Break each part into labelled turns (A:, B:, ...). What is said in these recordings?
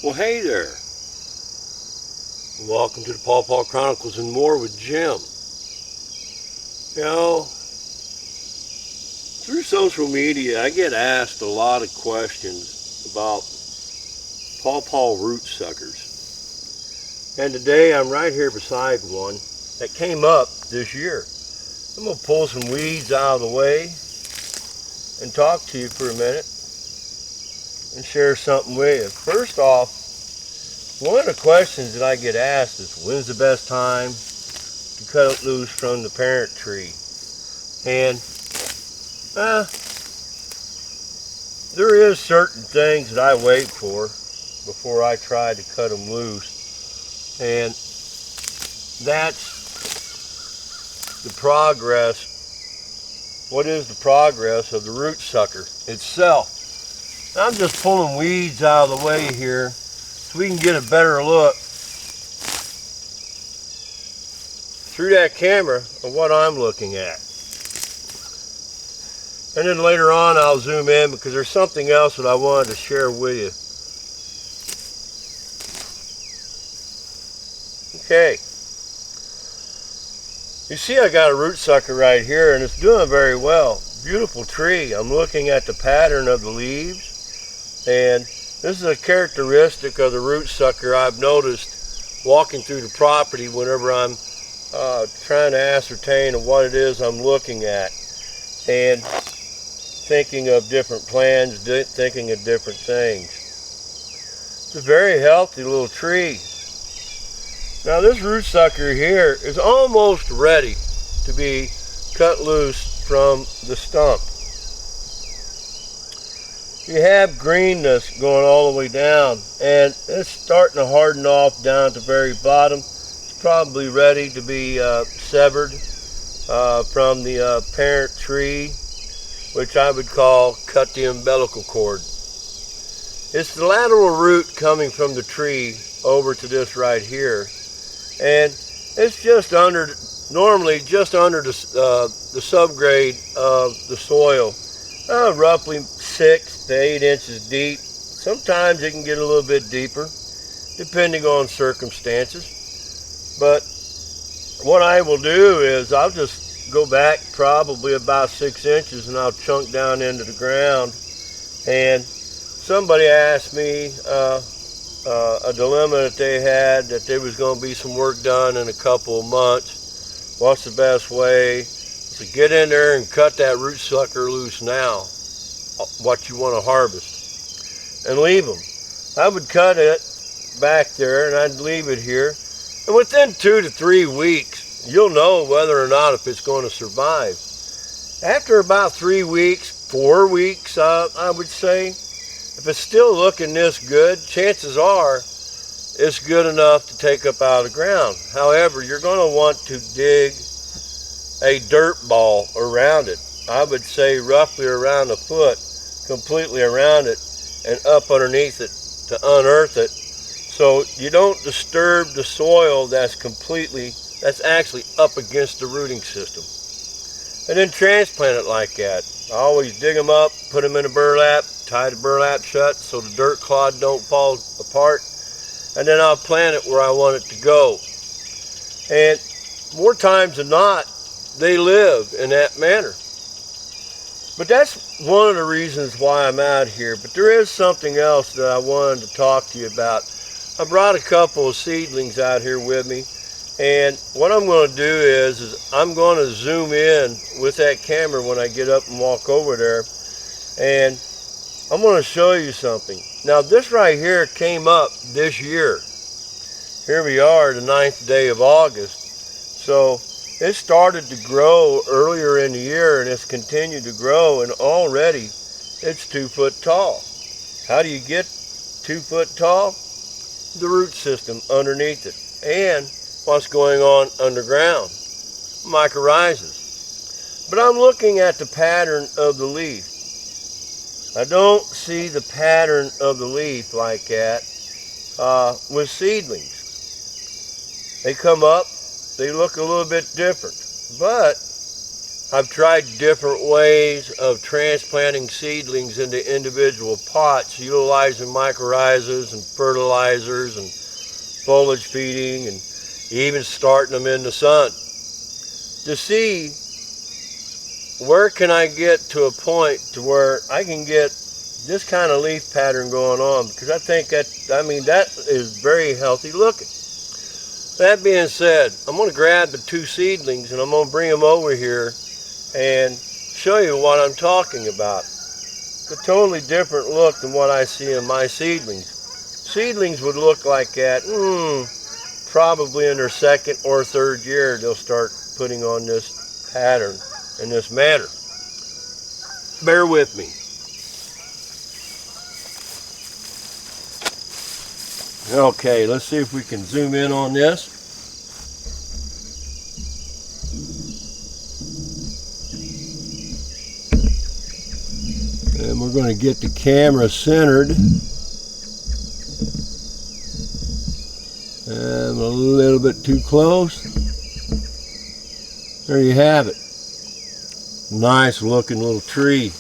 A: Well, hey there. Welcome to the Pawpaw Chronicles and More with Jim. You know, through social media, I get asked a lot of questions about pawpaw root suckers. And today I'm right here beside one that came up this year. I'm going to pull some weeds out of the way and talk to you for a minute and share something with you. First off, one of the questions that I get asked is, when's the best time to cut it loose from the parent tree? And there is certain things that I wait for before I try to cut them loose, and that's the progress. What is the progress of the root sucker itself? I'm just pulling weeds out of the way here so we can get a better look through that camera of what I'm looking at. And then later on I'll zoom in because there's something else that I wanted to share with you. Okay. You see, I got a root sucker right here and it's doing very well. Beautiful tree. I'm looking at the pattern of the leaves, and this is a characteristic of the root sucker I've noticed walking through the property whenever I'm trying to ascertain what it is I'm looking at and thinking of different plans, thinking of different things. It's a very healthy little tree. Now this root sucker here is almost ready to be cut loose from the stump. You have greenness going all the way down, and it's starting to harden off down at the very bottom. It's probably ready to be severed from the parent tree, which I would call cut the umbilical cord. It's the lateral root coming from the tree over to this right here, and it's just under, normally just under the subgrade of the soil, roughly 6 to 8 inches deep. Sometimes it can get a little bit deeper depending on circumstances, but what I will do is I'll just go back probably about 6 inches and I'll chunk down into the ground. And somebody asked me a dilemma that they had, that there was going to be some work done in a couple of months. What's the best way to get in there and cut that root sucker loose now, what you want to harvest, and leave them? I would cut it back there and I'd leave it here, and within 2 to 3 weeks you'll know whether or not if it's going to survive. After about 3 weeks, 4 weeks, I would say, if it's still looking this good, chances are it's good enough to take up out of the ground. However, you're going to want to dig a dirt ball around it. I would say roughly around a foot, completely around it and up underneath it to unearth it, so you don't disturb the soil that's actually up against the rooting system. And then transplant it like that. I always dig them up, put them in a burlap, tie the burlap shut so the dirt clod don't fall apart, and then I'll plant it where I want it to go. And more times than not, they live in that manner. But that's one of the reasons why I'm out here. But there is something else that I wanted to talk to you about. I brought a couple of seedlings out here with me, and what I'm going to do is I'm going to zoom in with that camera when I get up and walk over there, and I'm going to show you something. Now this right here came up this year. Here we are, the 9th day of August. So it started to grow earlier in the year and it's continued to grow, and already it's 2 foot tall. How do you get 2 foot tall? The root system underneath it and what's going on underground, mycorrhizas. But I'm looking at the pattern of the leaf. I don't see the pattern of the leaf like that with seedlings. They come up, they look a little bit different, but I've tried different ways of transplanting seedlings into individual pots, utilizing mycorrhizas and fertilizers and foliage feeding, and even starting them in the sun to see where can I get to a point to where I can get this kind of leaf pattern going on, because I think that is very healthy looking. That being said, I'm going to grab the two seedlings and I'm going to bring them over here and show you what I'm talking about. It's a totally different look than what I see in my seedlings. Seedlings would look like that probably in their second or third year they'll start putting on this pattern in this manner. Bear with me. Okay, let's see if we can zoom in on this. And we're going to get the camera centered. And a little bit too close. There you have it. Nice looking little tree.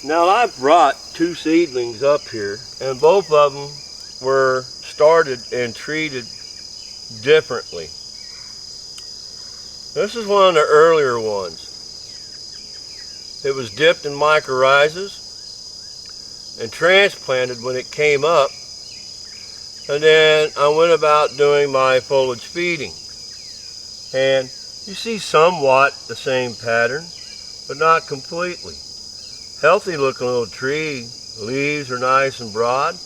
A: Now I've brought two seedlings up here, and both of them were started and treated differently. This is one of the earlier ones. It was dipped in mycorrhizas and transplanted when it came up, and then I went about doing my foliage feeding. And you see somewhat the same pattern, but not completely. Healthy looking little tree, leaves are nice and broad,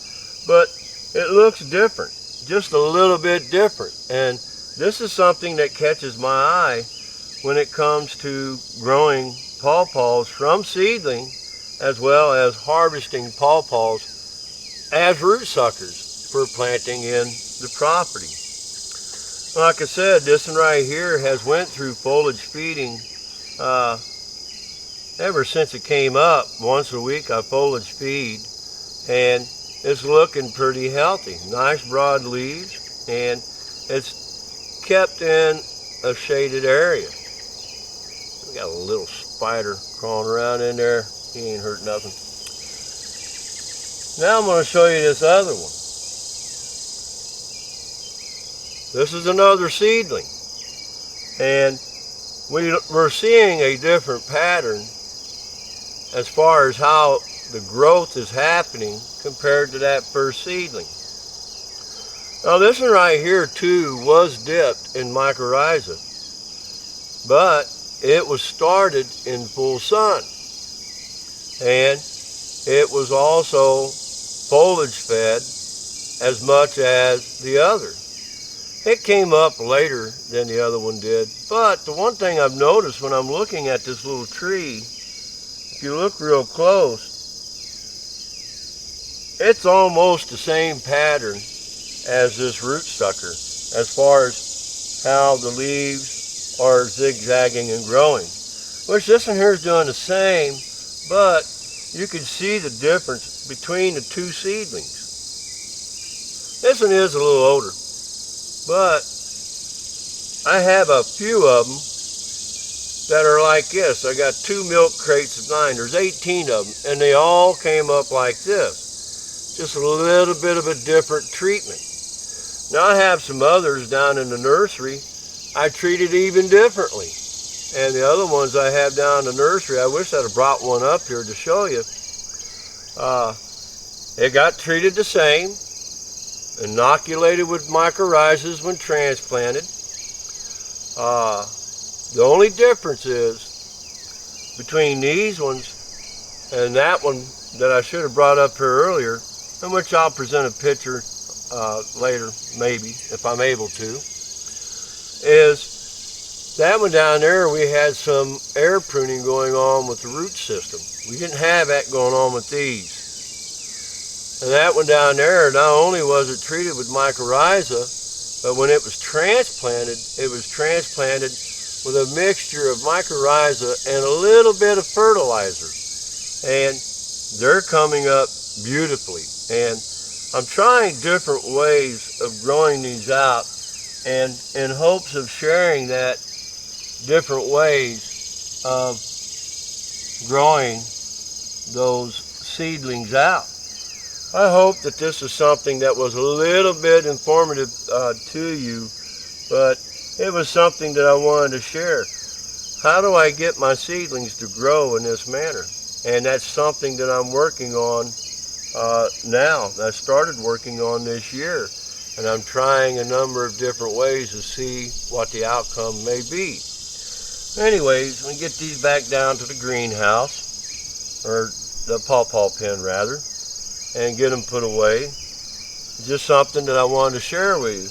A: but it looks different, just a little bit different. And this is something that catches my eye when it comes to growing pawpaws from seedling, as well as harvesting pawpaws as root suckers for planting in the property. Like I said, this one right here has went through foliage feeding ever since it came up. Once a week I foliage feed, and it's looking pretty healthy. Nice broad leaves, and it's kept in a shaded area. We got a little spider crawling around in there. He ain't hurt nothing. Now I'm going to show you this other one. This is another seedling, and we're seeing a different pattern as far as how the growth is happening compared to that first seedling. Now this one right here too was dipped in mycorrhiza, but it was started in full sun, and it was also foliage fed as much as the other. It came up later than the other one did, but the one thing I've noticed when I'm looking at this little tree, if you look real close, it's almost the same pattern as this rootsucker as far as how the leaves are zigzagging and growing. Which this one here is doing the same, but you can see the difference between the two seedlings. This one is a little older, but I have a few of them that are like this. I got 2 milk crates of 9. There's 18 of them, and they all came up like this. Just a little bit of a different treatment. Now I have some others down in the nursery I treated even differently. And the other ones I have down in the nursery, I wish I'd have brought one up here to show you. It got treated the same, inoculated with mycorrhizas when transplanted. The only difference is between these ones and that one that I should have brought up here earlier, in which I'll present a picture later, maybe, if I'm able to, is that one down there we had some air pruning going on with the root system. We didn't have that going on with these. And that one down there, not only was it treated with mycorrhiza, but when it was transplanted with a mixture of mycorrhiza and a little bit of fertilizer. And they're coming up beautifully. And I'm trying different ways of growing these out, and in hopes of sharing that different ways of growing those seedlings out. I hope that this is something that was a little bit informative to you, but it was something that I wanted to share. How do I get my seedlings to grow in this manner? And that's something that I'm working on now. I started working on this year, and I'm trying a number of different ways to see what the outcome may be. Anyways, let me get these back down to the greenhouse, or the pawpaw pen rather, and get them put away. Just something that I wanted to share with you.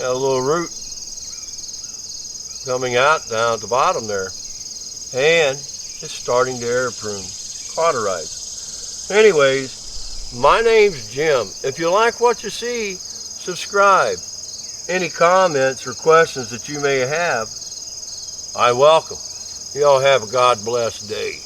A: Got a little root coming out down at the bottom there, and it's starting to air prune, cauterize. Anyways, my name's Jim. If you like what you see, subscribe. Any comments or questions that you may have, I welcome. You all have a God-blessed day.